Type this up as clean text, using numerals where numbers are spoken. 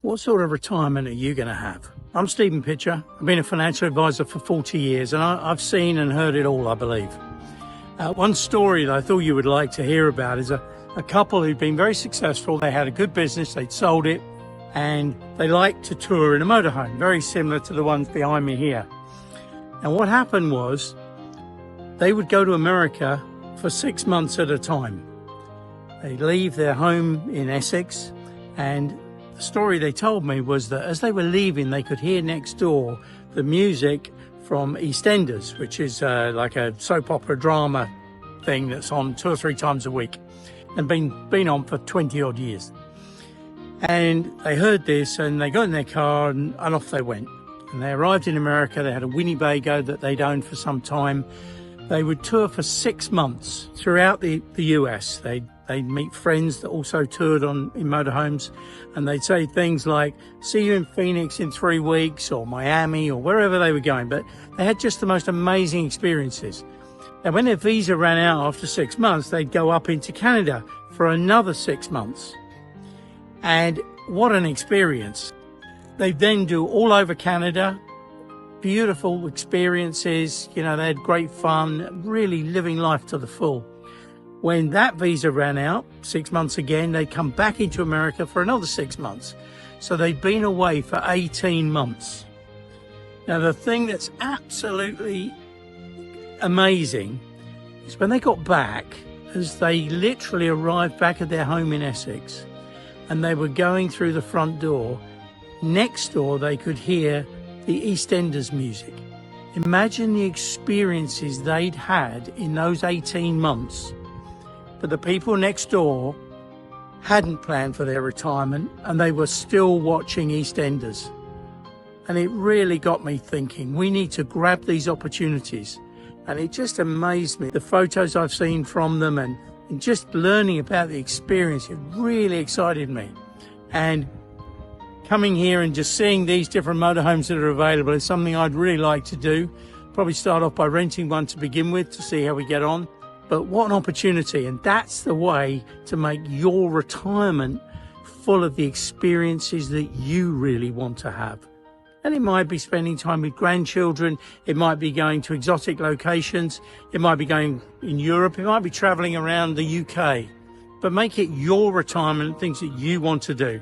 What sort of retirement are you going to have? I'm Stephen Pitcher. I've been a financial advisor for 40 years and I've seen and heard it all, I believe. One story that I thought you would like to hear about is a couple who'd been very successful. They had a good business, they'd sold it, and they liked to tour in a motorhome, very similar to the ones behind me here. And what happened was they would go to America for 6 months at a time. They'd leave their home in Essex, and the story they told me was that as they were leaving, they could hear next door the music from EastEnders, which is like a soap opera drama thing that's on 2 or 3 times a week and been on for 20 odd years. And they heard this and they got in their car and off they went. And they arrived in America. They had a Winnebago that they'd owned for some time. They would tour for 6 months throughout the US. They'd meet friends that also toured in motorhomes, and they'd say things like, see you in Phoenix in 3 weeks, or Miami, or wherever they were going. But they had just the most amazing experiences. And when their visa ran out after 6 months, they'd go up into Canada for another 6 months. And what an experience. They'd then do all over Canada, beautiful experiences, you know, they had great fun, really living life to the full. When that visa ran out, 6 months again, they'd come back into America for another 6 months. So they'd been away for 18 months. Now, the thing that's absolutely amazing is when they got back, as they literally arrived back at their home in Essex, and they were going through the front door, next door they could hear the EastEnders music. Imagine the experiences they'd had in those 18 months. But the people next door hadn't planned for their retirement and they were still watching EastEnders. And it really got me thinking, we need to grab these opportunities. And it just amazed me, the photos I've seen from them and just learning about the experience, it really excited me. And coming here and just seeing these different motorhomes that are available is something I'd really like to do. Probably start off by renting one to begin with to see how we get on. But what an opportunity, and that's the way to make your retirement full of the experiences that you really want to have. And it might be spending time with grandchildren, it might be going to exotic locations, it might be going in Europe, it might be traveling around the UK. But make it your retirement, things that you want to do.